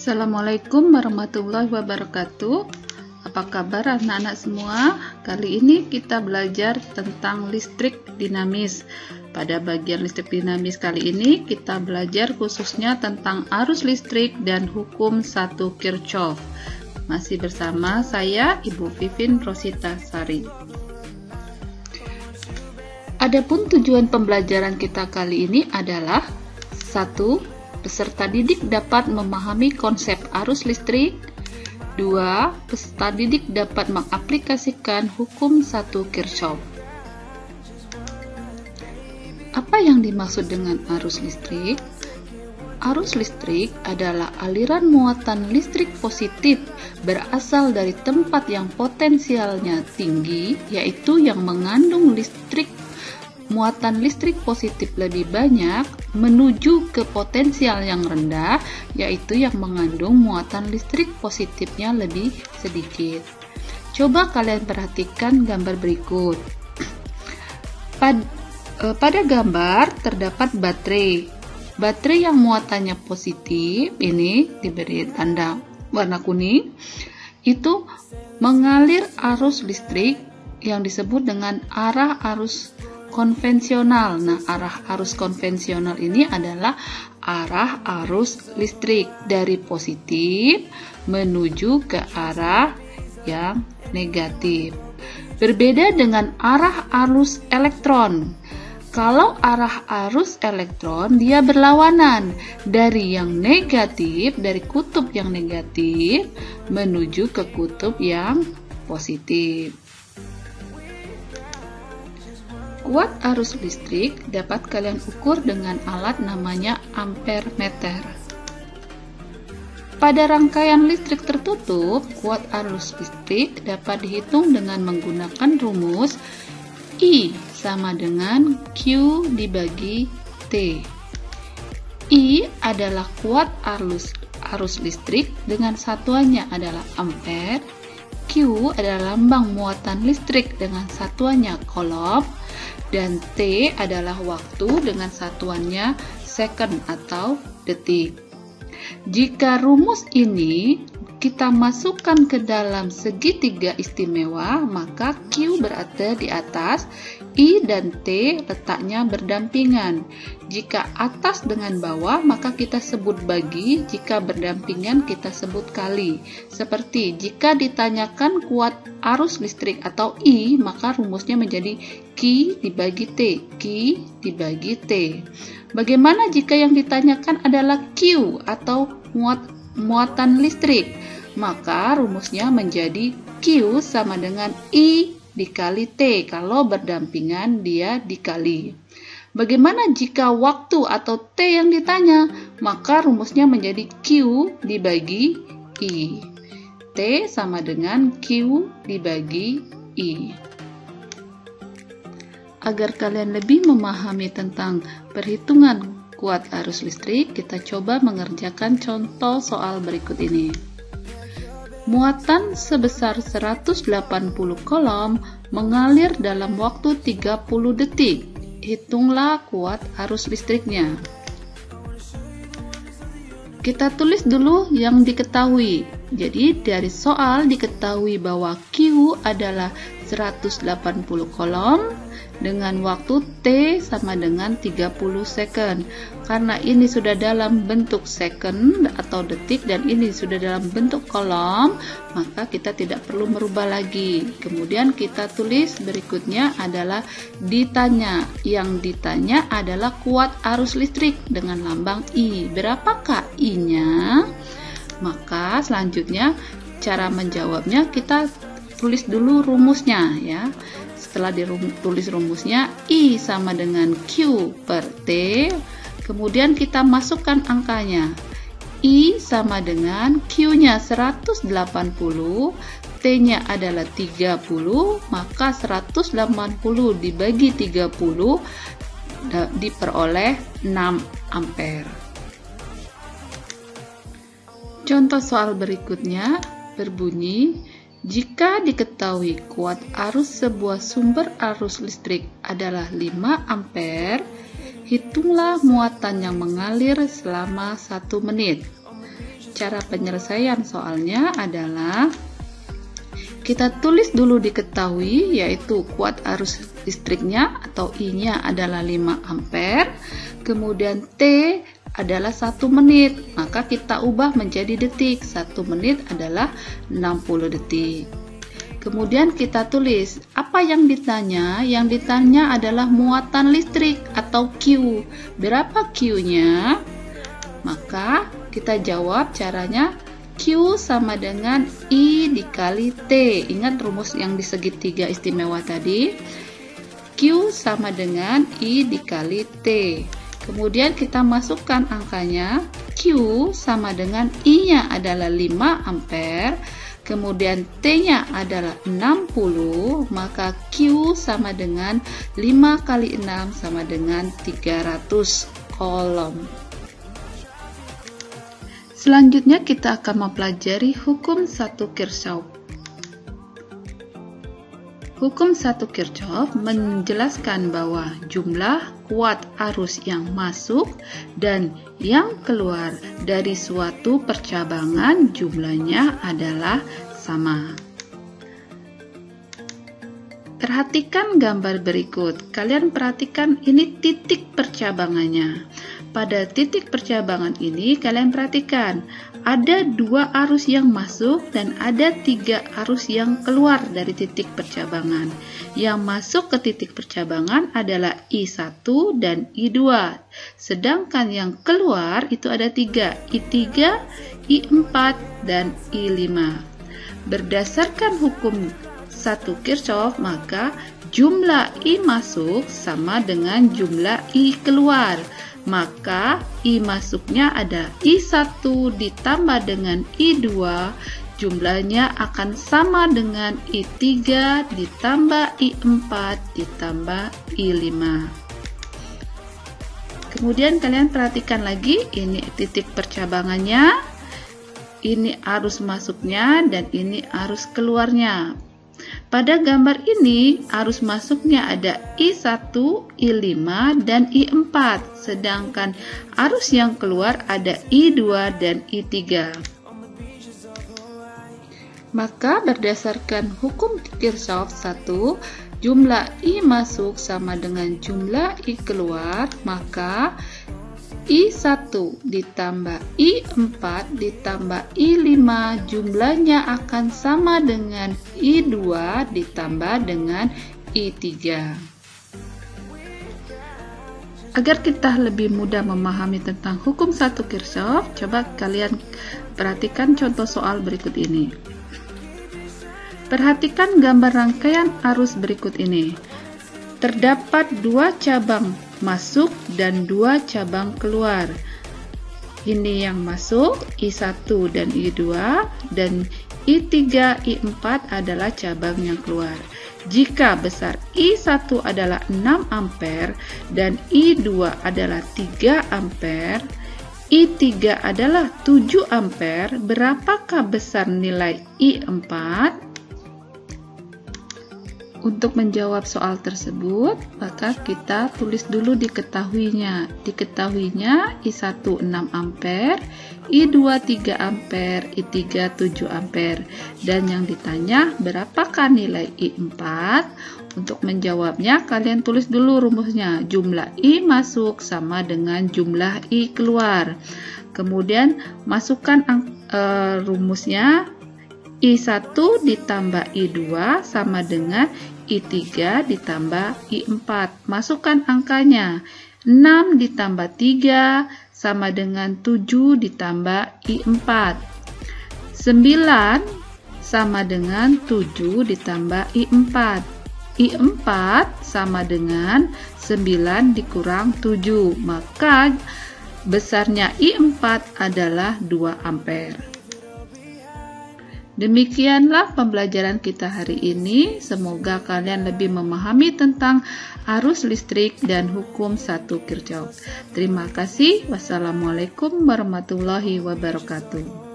Assalamualaikum warahmatullahi wabarakatuh. Apa kabar anak-anak semua? Kali ini kita belajar tentang listrik dinamis. Pada bagian listrik dinamis kali ini kita belajar khususnya tentang arus listrik dan hukum 1 Kirchhoff. Masih bersama saya Ibu Vivin Rosita Sari. Adapun tujuan pembelajaran kita kali ini adalah 1. Peserta didik dapat memahami konsep arus listrik. 2. Peserta didik dapat mengaplikasikan hukum 1 Kirchhoff. Apa yang dimaksud dengan arus listrik? Arus listrik adalah aliran muatan listrik positif berasal dari tempat yang potensialnya tinggi, yaitu yang mengandung muatan listrik positif lebih banyak menuju ke potensial yang rendah, yaitu yang mengandung muatan listrik positifnya lebih sedikit. Coba kalian perhatikan gambar berikut. Pada gambar terdapat baterai. Baterai yang muatannya positif, ini diberi tanda warna kuning, itu mengalir arus listrik yang disebut dengan arah arus konvensional. Nah, arah arus konvensional ini adalah arah arus listrik dari positif menuju ke arah yang negatif. Berbeda dengan arah arus elektron. Kalau arah arus elektron dia berlawanan dari yang negatif, dari kutub yang negatif menuju ke kutub yang positif. Kuat arus listrik dapat kalian ukur dengan alat namanya ampere meter. Pada rangkaian listrik tertutup, kuat arus listrik dapat dihitung dengan menggunakan rumus I sama dengan Q dibagi T. I adalah kuat arus listrik dengan satuannya adalah ampere. Q adalah lambang muatan listrik dengan satuannya coulomb. Dan T adalah waktu dengan satuannya second atau detik. Jika rumus ini kita masukkan ke dalam segitiga istimewa, maka Q berada di atas, I dan T letaknya berdampingan. Jika atas dengan bawah, maka kita sebut bagi, jika berdampingan kita sebut kali. Seperti jika ditanyakan kuat arus listrik atau I, maka rumusnya menjadi Q dibagi T, Q dibagi T. Bagaimana jika yang ditanyakan adalah Q atau muatan listrik? Maka rumusnya menjadi Q sama dengan I dikali T. Kalau berdampingan dia dikali. Bagaimana jika waktu atau T yang ditanya? Maka rumusnya menjadi Q dibagi I. T sama dengan Q dibagi I. Agar kalian lebih memahami tentang perhitungan kuat arus listrik, kita coba mengerjakan contoh soal berikut ini. Muatan sebesar 180 coulomb mengalir dalam waktu 30 detik. Hitunglah kuat arus listriknya. Kita tulis dulu yang diketahui. Jadi dari soal diketahui bahwa Q adalah 180 coulomb dengan waktu T sama dengan 30 second. Karena ini sudah dalam bentuk second atau detik dan ini sudah dalam bentuk coulomb, maka kita tidak perlu merubah lagi. Kemudian kita tulis berikutnya adalah ditanya. Yang ditanya adalah kuat arus listrik dengan lambang I. Berapakah I-nya? Maka selanjutnya cara menjawabnya kita tulis dulu rumusnya ya. Setelah ditulis rumusnya, I sama dengan Q per T. Kemudian kita masukkan angkanya. I sama dengan Q-nya 180, T-nya adalah 30, maka 180 dibagi 30 diperoleh 6 ampere. Contoh soal berikutnya berbunyi, jika diketahui kuat arus sebuah sumber arus listrik adalah 5 ampere, hitunglah muatan yang mengalir selama 1 menit. cara penyelesaian soalnya adalah kita tulis dulu diketahui, yaitu kuat arus listriknya atau I-nya adalah 5 ampere, kemudian T adalah 1 menit, maka kita ubah menjadi detik. 1 menit adalah 60 detik. Kemudian kita tulis apa yang ditanya. Yang ditanya adalah muatan listrik atau Q. Berapa Q-nya? Maka kita jawab caranya Q sama dengan I dikali T. Ingat rumus yang di segitiga istimewa tadi. Q sama dengan I dikali T. Kemudian kita masukkan angkanya. Q sama dengan I-nya adalah 5 ampere. Kemudian T-nya adalah 60. Maka Q sama dengan 5 kali 6 sama dengan 300 kolom. Selanjutnya kita akan mempelajari hukum 1 Kirchhoff. Hukum 1 Kirchhoff menjelaskan bahwa jumlah kuat arus yang masuk dan yang keluar dari suatu percabangan jumlahnya adalah sama. Perhatikan gambar berikut. Kalian perhatikan ini titik percabangannya. Pada titik percabangan ini kalian perhatikan ada 2 arus yang masuk dan ada 3 arus yang keluar dari titik percabangan. Yang masuk ke titik percabangan adalah I1 dan I2. Sedangkan yang keluar itu ada 3, I3, I4 dan I5. Berdasarkan hukum 1 Kirchhoff, maka jumlah I masuk sama dengan jumlah I keluar. Maka I masuknya ada I1 ditambah dengan I2, jumlahnya akan sama dengan I3 ditambah I4 ditambah I5. Kemudian kalian perhatikan lagi, ini titik percabangannya, ini arus masuknya dan ini arus keluarnya. Pada gambar ini, arus masuknya ada I1, I5, dan I4, sedangkan arus yang keluar ada I2 dan I3. Maka berdasarkan hukum Kirchhoff 1, jumlah I masuk sama dengan jumlah I keluar, maka I1 ditambah I4 ditambah I5 jumlahnya akan sama dengan I2 ditambah dengan I3. Agar kita lebih mudah memahami tentang hukum 1 Kirchhoff, coba kalian perhatikan contoh soal berikut ini. Perhatikan gambar rangkaian arus berikut ini. Terdapat 2 cabang masuk dan 2 cabang keluar. Ini yang masuk I1 dan I2 dan I3, I4 adalah cabang yang keluar. Jika besar I1 adalah 6 ampere dan I2 adalah 3 ampere, I3 adalah 7 ampere, berapakah besar nilai I4? Untuk menjawab soal tersebut, maka kita tulis dulu diketahuinya. Diketahuinya I1 6 ampere, I2 3 ampere, I3 7 ampere. Dan yang ditanya berapakah nilai I4? Untuk menjawabnya kalian tulis dulu rumusnya. Jumlah I masuk sama dengan jumlah I keluar. Kemudian masukkan rumusnya. I1 ditambah I2 sama dengan I3 ditambah I4. Masukkan angkanya. 6 ditambah 3 sama dengan 7 ditambah I4. 9 sama dengan 7 ditambah I4. I4 sama dengan 9 dikurang 7. Maka besarnya I4 adalah 2 ampere. Demikianlah pembelajaran kita hari ini. Semoga kalian lebih memahami tentang arus listrik dan hukum 1 Kirchhoff. Terima kasih. Wassalamualaikum warahmatullahi wabarakatuh.